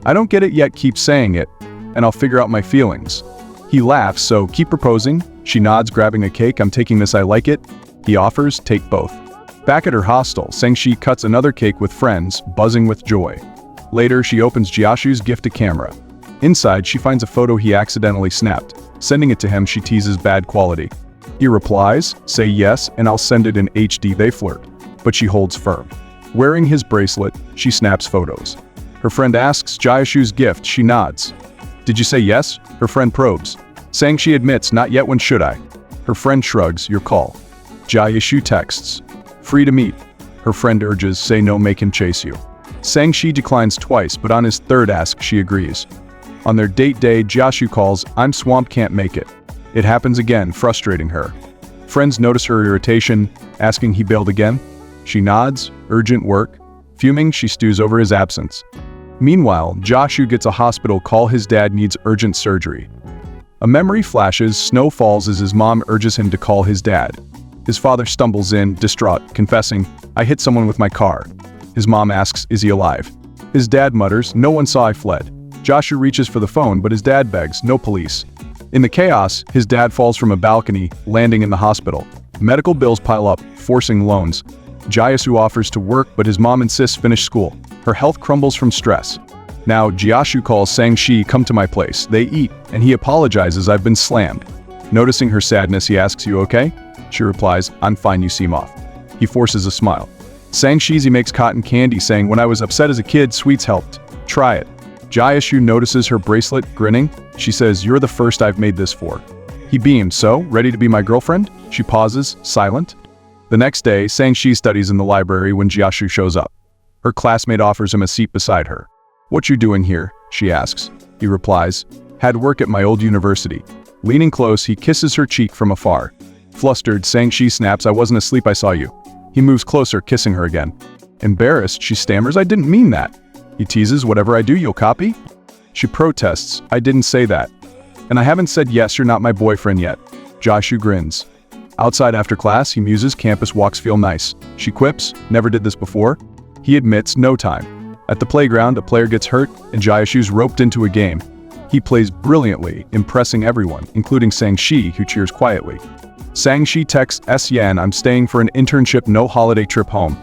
Speaker 1: "I don't get it yet, keep saying it, and I'll figure out my feelings." He laughs, "So keep proposing." She nods, grabbing a cake, "I'm taking this, I like it." He offers, "Take both." Back at her hostel, Sang-shi cuts another cake with friends, buzzing with joy. Later, she opens Jiashu's gift camera. Inside, she finds a photo he accidentally snapped. Sending it to him, she teases bad quality. He replies, "Say yes, and I'll send it in HD." They flirt, but she holds firm. Wearing his bracelet, she snaps photos. Her friend asks Jiashu's gift, she nods. "Did you say yes?" Her friend probes. Sang-shi admits, "Not yet, when should I?" Her friend shrugs, "Your call." Jiashu texts, "Free to meet." Her friend urges, "Say no, make him chase you." Sang-shi declines twice, but on his third ask, she agrees. On their date day, Jiashu calls, "I'm swamped, can't make it." It happens again, frustrating her. Friends notice her irritation, asking he bailed again. She nods, urgent work. Fuming, she stews over his absence. Meanwhile, Jiashu gets a hospital call. His dad needs urgent surgery. A memory flashes, snow falls as his mom urges him to call his dad. His father stumbles in, distraught, confessing, "I hit someone with my car." His mom asks, "Is he alive?" His dad mutters, "No one saw I fled." Jiashu reaches for the phone, but his dad begs, "No police." In the chaos, his dad falls from a balcony, landing in the hospital. Medical bills pile up, forcing loans. Jiashu offers to work, but his mom insists finish school. Her health crumbles from stress. Now, Jiashu calls Sang-shi, "Come to my place." They eat, and he apologizes, "I've been slammed." Noticing her sadness, he asks, "You okay?" She replies, "I'm fine, you seem off." He forces a smile. Sang-shi makes cotton candy, saying, "When I was upset as a kid, sweets helped. Try it." Jiashu notices her bracelet, grinning. She says, "You're the first I've made this for." He beams, "So, ready to be my girlfriend?" She pauses, silent. The next day, Sang-shi studies in the library when Jiashu shows up. Her classmate offers him a seat beside her. "What you doing here?" she asks. He replies, "Had work at my old university." Leaning close, he kisses her cheek from afar. Flustered, Sang-shi snaps, "I wasn't asleep, I saw you." He moves closer, kissing her again. Embarrassed, she stammers, "I didn't mean that." He teases, "Whatever I do, you'll copy?" She protests, "I didn't say that. And I haven't said yes, you're not my boyfriend yet." Jiashu grins. Outside after class, he muses, "Campus walks feel nice." She quips, "Never did this before." He admits, "No time." At the playground, a player gets hurt, and Jiashu's roped into a game. He plays brilliantly, impressing everyone, including Sang-shi, who cheers quietly. Sang-shi texts Yen, "I'm staying for an internship, no holiday trip home."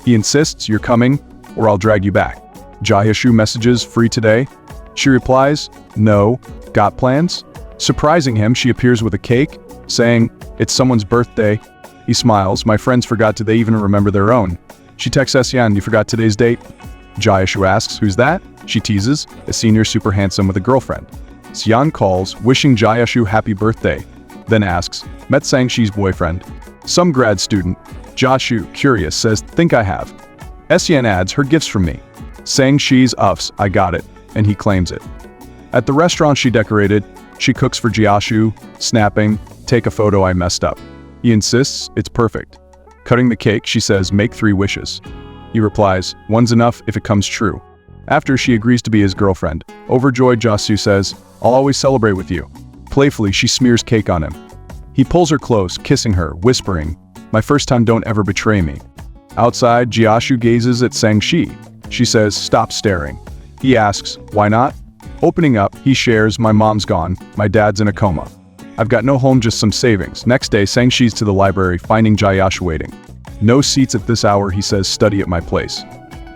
Speaker 1: He insists, "You're coming, or I'll drag you back." Jae-shu messages, "Free today?" She replies, "No, got plans?" Surprising him, she appears with a cake, saying, "It's someone's birthday." He smiles, "My friends forgot, do they even remember their own?" She texts Esyeon, "You forgot today's date?" Jae-shu asks, "Who's that?" She teases, a senior super handsome with a girlfriend. Seon calls, wishing Jae-shu happy birthday, then asks, "Met Sang-shi's boyfriend?" Some grad student, Jae-shu, curious, says, "Think I have." Esyeon adds, "Her gifts from me." Sang-shi's uffs, "I got it," and he claims it. At the restaurant she decorated, she cooks for Jae-shu, snapping, "Take a photo, I messed up." He insists, "It's perfect." Cutting the cake, she says, "Make 3 wishes." He replies, "One's enough if it comes true." After she agrees to be his girlfriend, overjoyed, Jae-shu says, "I'll always celebrate with you." Playfully, she smears cake on him. He pulls her close, kissing her, whispering, "My first time, don't ever betray me." Outside, Jae-shu gazes at Sang-shi. She says, "Stop staring." He asks, "Why not?" Opening up, he shares, "My mom's gone, my dad's in a coma. I've got no home, just some savings." Next day, Sang-shi's to the library, finding Jae-shu waiting. "No seats at this hour," he says, "study at my place."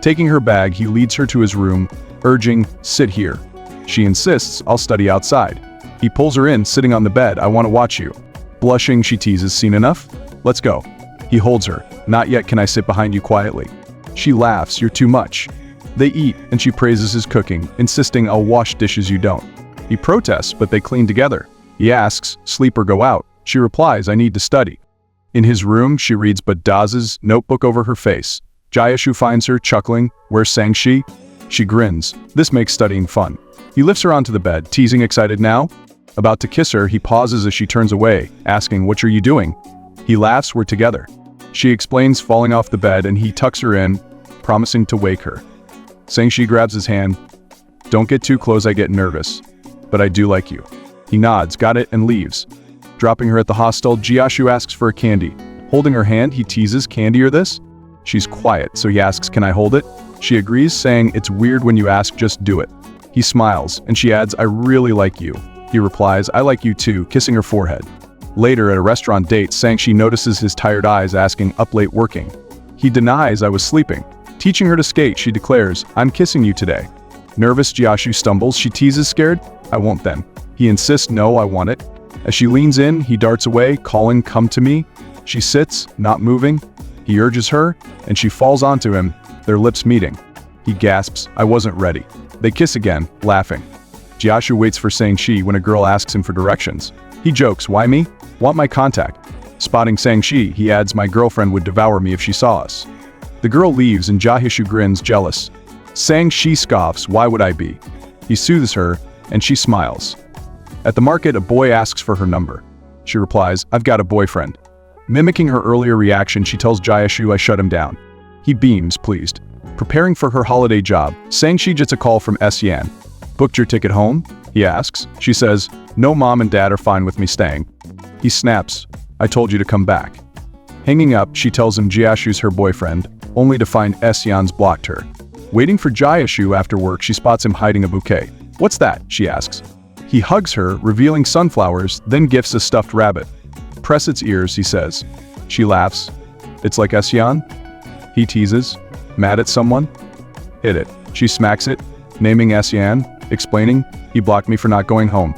Speaker 1: Taking her bag, he leads her to his room, urging, "Sit here." She insists, "I'll study outside." He pulls her in, sitting on the bed, "I want to watch you." Blushing, she teases, "Seen enough? Let's go." He holds her, "Not yet, can I sit behind you quietly?" She laughs, "You're too much." They eat, and she praises his cooking, insisting, "I'll wash dishes, you don't." He protests, but they clean together. He asks, "Sleep or go out?" She replies, "I need to study." In his room, she reads Badaz's notebook over her face. Jae-shu finds her, chuckling, "Where's Sang-shi?" She grins. This makes studying fun. He lifts her onto the bed, teasing, "Excited now?" About to kiss her, he pauses as she turns away, asking, "What are you doing?" He laughs, "We're together." She explains, falling off the bed, and he tucks her in, promising to wake her. Sang-shi grabs his hand. "Don't get too close, I get nervous. But I do like you." He nods, "Got it," and leaves. Dropping her at the hostel, Jae-shu asks for a candy. Holding her hand, he teases, "Candy or this?" She's quiet, so he asks, "Can I hold it?" She agrees, saying, "It's weird when you ask, just do it." He smiles, and she adds, "I really like you." He replies, "I like you too," kissing her forehead. Later, at a restaurant date, Sang-shi notices his tired eyes, asking, "Up late working?" He denies, "I was sleeping." Teaching her to skate, she declares, "I'm kissing you today." Nervous, Jae-shu stumbles. She teases, scared, "I won't then." He insists, "No, I want it." As she leans in, he darts away, calling, "Come to me." She sits, not moving. He urges her, and she falls onto him, their lips meeting. He gasps, "I wasn't ready." They kiss again, laughing. Jae-shu waits for Sang-shi when a girl asks him for directions. He jokes, "Why me? Want my contact?" Spotting Sang-shi, he adds, "My girlfriend would devour me if she saw us." The girl leaves, and Jae-shu grins, jealous. Sang-shi scoffs, "Why would I be?" He soothes her, and she smiles. At the market, a boy asks for her number. She replies, "I've got a boyfriend." Mimicking her earlier reaction, she tells Jae-shu, "I shut him down." He beams, pleased. Preparing for her holiday job, Sang-shi gets a call from Esyeon. "Booked your ticket home?" he asks. She says, "No, mom and dad are fine with me staying." He snaps, "I told you to come back." Hanging up, she tells him Jae-shu's her boyfriend, only to find Esyeon's blocked her. Waiting for Jae-shu after work, she spots him hiding a bouquet. "What's that?" she asks. He hugs her, revealing sunflowers, then gifts a stuffed rabbit. "Press its ears," he says. She laughs. "It's like Esyeon?" He teases. "Mad at someone?" "Hit it." She smacks it, naming Esyeon, explaining, "He blocked me for not going home."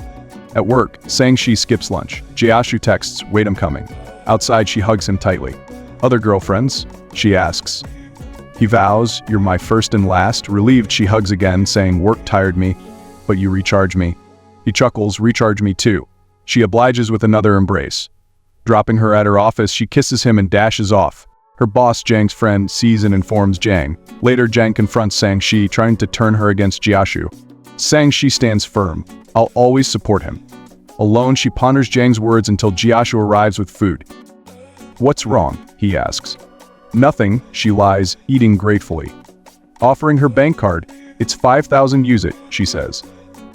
Speaker 1: At work, Sang-shi skips lunch. Jae-shu texts, "Wait, I'm coming." Outside, she hugs him tightly. "Other girlfriends?" she asks. He vows, "You're my first and last." Relieved, she hugs again, saying, "Work tired me, but you recharge me." He chuckles, "Recharge me too." She obliges with another embrace. Dropping her at her office, she kisses him and dashes off. Her boss, Jang's friend, sees and informs Jang. Later, Jang confronts Sang-shi, trying to turn her against Jae-shu. Sang-shi stands firm. "I'll always support him." Alone, she ponders Jang's words until Jae-shu arrives with food. "What's wrong?" he asks. "Nothing," she lies, eating gratefully. Offering her bank card, "It's 5,000, use it," she says.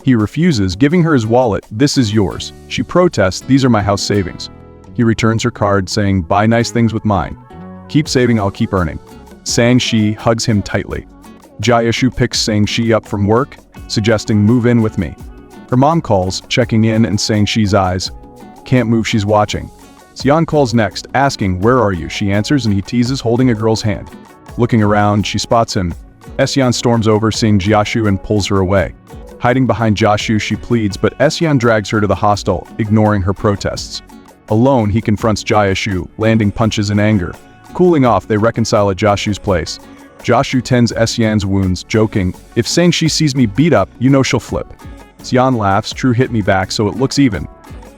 Speaker 1: He refuses, giving her his wallet. "This is yours." She protests, "These are my house savings." He returns her card, saying, "Buy nice things with mine. Keep saving, I'll keep earning." Sang-shi hugs him tightly. Jae-shu picks Sang-shi up from work, suggesting, "Move in with me." Her mom calls, checking in, and Sang-shi's eyes. "Can't move, she's watching." Seon calls next, asking, "Where are you?" She answers, and he teases, holding a girl's hand. Looking around, she spots him. Esyeon storms over, seeing Jiashu, and pulls her away. Hiding behind Jiashu, she pleads, but Esyeon drags her to the hostel, ignoring her protests. Alone, he confronts Jiashu, landing punches in anger. Cooling off, they reconcile at Jiashu's place. Jiashu tends Esyeon's wounds, joking, "If Sang-shi sees me beat up, you know she'll flip." Seon laughs, "True, hit me back so it looks even."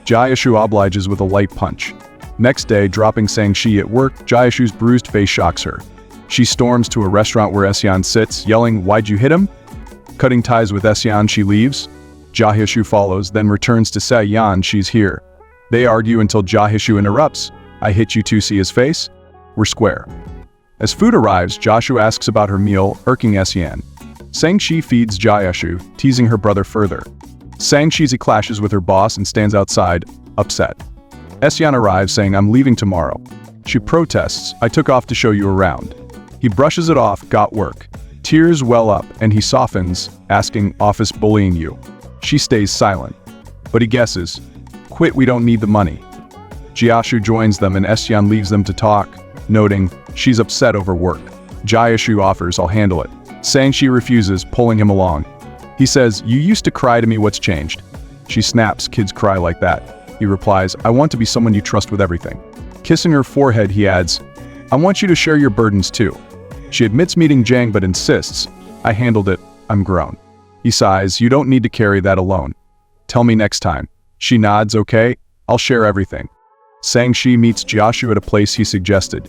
Speaker 1: Jiashu obliges with a light punch. Next day, dropping Sang-shi at work, Jiashu's bruised face shocks her. She storms to a restaurant where Esyeon sits, yelling, "Why'd you hit him?" Cutting ties with Esyeon, she leaves. Jiashu follows, then returns to say, "Yan, she's here." They argue until Jiashu interrupts. "I hit you to see his face? We're square." As food arrives, Jiashu asks about her meal, irking Esyeon. Sang-shi feeds Jiashu, teasing her brother further. Sang-shi clashes with her boss and stands outside, upset. Esyeon arrives, saying, "I'm leaving tomorrow." She protests, "I took off to show you around." He brushes it off, "Got work." Tears well up, and he softens, asking, "Office bullying you?" She stays silent. But he guesses, "Quit, we don't need the money." Jiashu joins them and Esyeon leaves them to talk, noting, "She's upset over work." Jiashu offers, "I'll handle it." Sang-shi refuses, pulling him along. He says, "You used to cry to me, what's changed?" She snaps, "Kids cry like that." He replies, "I want to be someone you trust with everything." Kissing her forehead, he adds, "I want you to share your burdens too." She admits meeting Jang but insists, "I handled it, I'm grown." He sighs, "You don't need to carry that alone. Tell me next time." She nods, "Okay, I'll share everything." Sang-shi meets Jiashu at a place he suggested.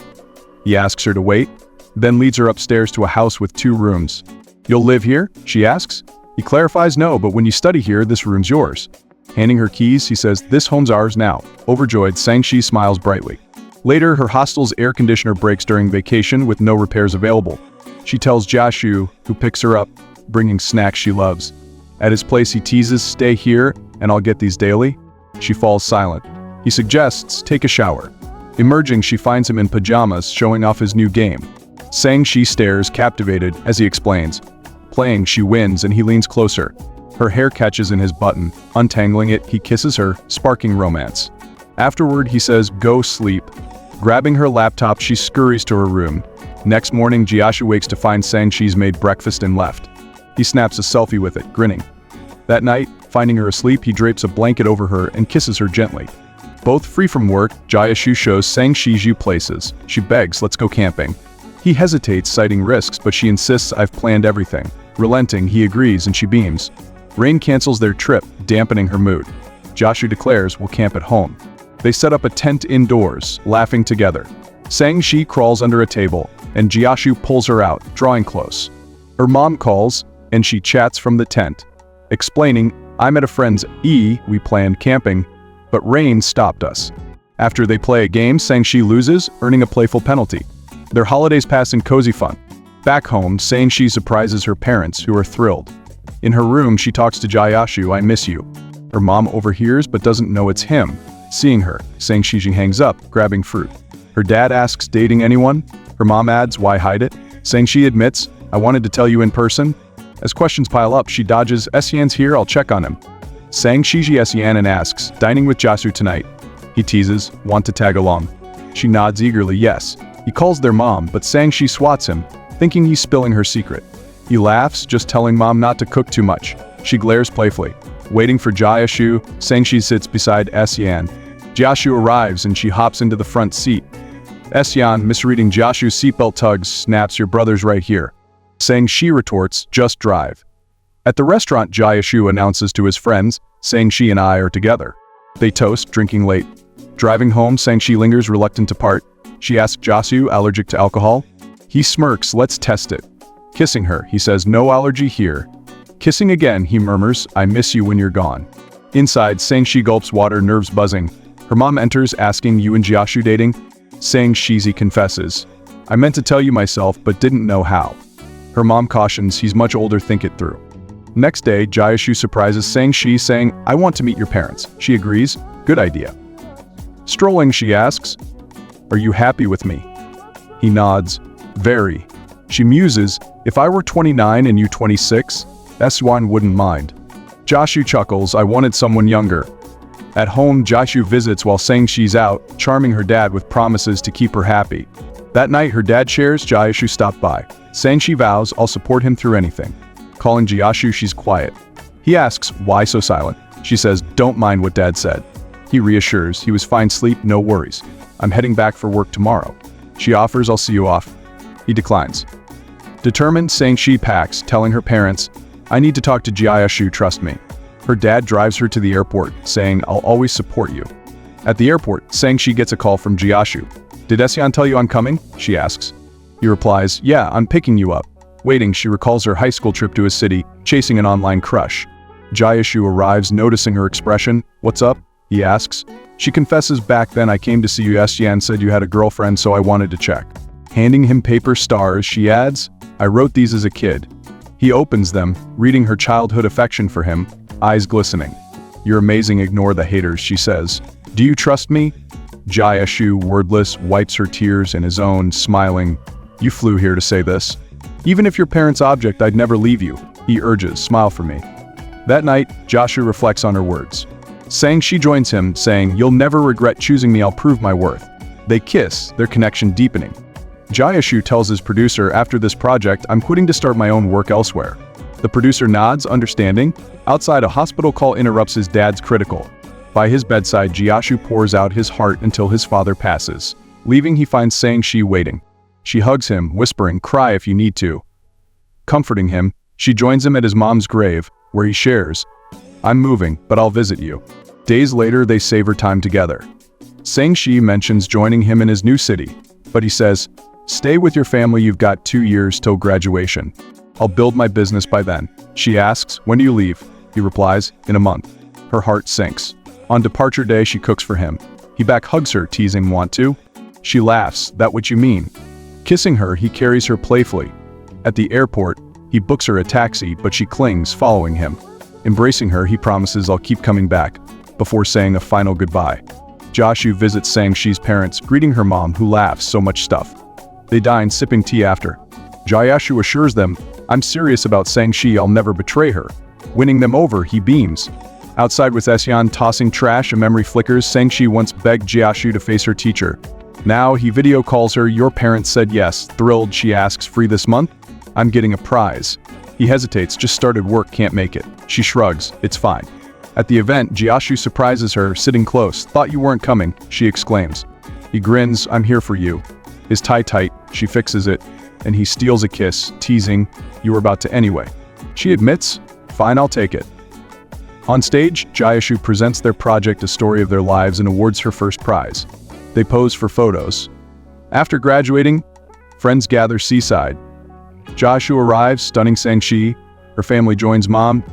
Speaker 1: He asks her to wait, then leads her upstairs to a house with 2 rooms. "You'll live here?" she asks. He clarifies, "No, but when you study here, this room's yours." Handing her keys, he says, "This home's ours now." Overjoyed, Sang-shi smiles brightly. Later, her hostel's air conditioner breaks during vacation with no repairs available. She tells Jiashu, who picks her up, bringing snacks she loves. At his place, he teases, "Stay here, and I'll get these daily." She falls silent. He suggests, "Take a shower." Emerging, she finds him in pajamas, showing off his new game. Sang-shi stares, captivated, as he explains. Playing, she wins, and he leans closer. Her hair catches in his button. Untangling it, he kisses her, sparking romance. Afterward, he says, "Go sleep." Grabbing her laptop, she scurries to her room. Next morning, Jiashu wakes to find Sang-shi's made breakfast and left. He snaps a selfie with it, grinning. That night, finding her asleep, he drapes a blanket over her and kisses her gently. Both free from work, Jiashu shows Sang-shi places. She begs, "Let's go camping." He hesitates, citing risks, but she insists, "I've planned everything." Relenting, he agrees and she beams. Rain cancels their trip, dampening her mood. Jiashu declares, "We'll camp at home." They set up a tent indoors, laughing together. Sang-shi crawls under a table, and Jiashu pulls her out, drawing close. Her mom calls, and she chats from the tent, explaining, "I'm at a friend's, we planned camping, but rain stopped us." After they play a game, Sang-shi loses, earning a playful penalty. Their holidays pass in cozy fun. Back home, Sang-shi surprises her parents, who are thrilled. In her room, she talks to Jiashu, "I miss you." Her mom overhears but doesn't know it's him. Seeing her, Sang-shi hangs up, grabbing fruit. Her dad asks, "Dating anyone?" Her mom adds, "Why hide it?" Sang-shi admits, "I wanted to tell you in person." As questions pile up, she dodges, "Esyeon's here, I'll check on him." Sang-shi Esyeon and asks, "Dining with Jiashu tonight?" He teases, "Want to tag along?" She nods eagerly, yes. He calls their mom, but Sang-shi swats him, thinking he's spilling her secret. He laughs, just telling mom not to cook too much. She glares playfully. Waiting for Jiashu, Sang-shi sits beside Esyeon. Jiashu arrives and she hops into the front seat. Esyeon, misreading Jiashu's seatbelt tugs, snaps, "Your brother's right here." Sang-shi retorts, "Just drive." At the restaurant, Jiashu announces to his friends, "Sang-shi and I are together." They toast, drinking late. Driving home, Sang-shi lingers, reluctant to part. She asks Jiashu, allergic to alcohol? He smirks, "Let's test it." Kissing her, he says, "No allergy here." Kissing again, he murmurs, "I miss you when you're gone." Inside, Sang-shi gulps water, nerves buzzing. Her mom enters, asking, "You and Jiashu dating?" Sang-shi confesses, "I meant to tell you myself, but didn't know how." Her mom cautions, "He's much older, think it through." Next day, Jiashu surprises Sang-shi, saying, "I want to meet your parents." She agrees, "Good idea." Strolling, she asks, "Are you happy with me?" He nods, "Very." She muses, "If I were 29 and you 26, Esyeon wouldn't mind." Jiashu chuckles, "I wanted someone younger." At home, Jiashu visits while Sang-shi's out, charming her dad with promises to keep her happy. That night, her dad shares Jayashu stopped by, saying she vows I'll support him through anything. Calling Jayashu, she's quiet. He asks, why so silent? She says, don't mind what dad said. He reassures, he was fine, sleep, no worries. I'm heading back for work tomorrow. She offers, I'll see you off. He declines. Determined, saying she packs, telling her parents, I need to talk to Jayashu, trust me. Her dad drives her to the airport, saying, I'll always support you. At the airport, saying she gets a call from Jayashu. Did Esyan tell you I'm coming? She asks. He replies, yeah, I'm picking you up. Waiting, she recalls her high school trip to a city, chasing an online crush. Jayashu arrives, noticing her expression. What's up? He asks. She confesses, back then I came to see you. Esyan said you had a girlfriend, so I wanted to check. Handing him paper stars, she adds, I wrote these as a kid. He opens them, reading her childhood affection for him, eyes glistening. You're amazing, ignore the haters, she says. Do you trust me? Jayashu, wordless, wipes her tears in his own, smiling. You flew here to say this. Even if your parents' object, I'd never leave you. He urges, smile for me. That night, Jayashu reflects on her words. Saying she joins him, saying, you'll never regret choosing me, I'll prove my worth. They kiss, their connection deepening. Jayashu tells his producer, after this project, I'm quitting to start my own work elsewhere. The producer nods, understanding. Outside, a hospital call interrupts his dad's critical. By his bedside, Jayashu pours out his heart until his father passes. Leaving, he finds Sang-shi waiting. She hugs him, whispering, cry if you need to. Comforting him, she joins him at his mom's grave, where he shares, I'm moving, but I'll visit you. Days later, they savor time together. Sang-shi mentions joining him in his new city, but he says, stay with your family, you've got 2 years till graduation. I'll build my business by then. She asks, when do you leave? He replies, in a month. Her heart sinks. On departure day, she cooks for him. He back hugs her, teasing, want to? She laughs, that what you mean? Kissing her, he carries her playfully. At the airport, he books her a taxi, but she clings, following him. Embracing her, he promises, I'll keep coming back, before saying a final goodbye. Jayashu visits Sang-shi's parents, greeting her mom, who laughs, so much stuff. They dine, sipping tea after. Jayashu assures them, I'm serious about Sang-shi, I'll never betray her. Winning them over, he beams. Outside with Esyan tossing trash, a memory flickers. Sang-shi once begged Jayashu to face her teacher. Now he video calls her, your parents said yes. Thrilled, she asks, free this month? I'm getting a prize. He hesitates, just started work, can't make it. She shrugs, it's fine. At the event, Jayashu surprises her, sitting close. Thought you weren't coming, she exclaims. He grins, I'm here for you. His tie tight, she fixes it, and he steals a kiss, teasing, you were about to anyway. She admits, fine, I'll take it. On stage, Jayashu presents their project, a story of their lives, and awards her first prize. They pose for photos. After graduating, friends gather seaside. Jayashu arrives, stunning Sang-shi. Her family joins mom,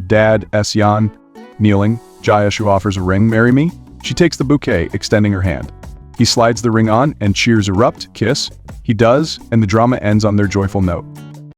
Speaker 1: dad, Esyan. Kneeling, Jayashu offers a ring, marry me? She takes the bouquet, extending her hand. He slides the ring on, and cheers erupt, kiss. He does, and the drama ends on their joyful note.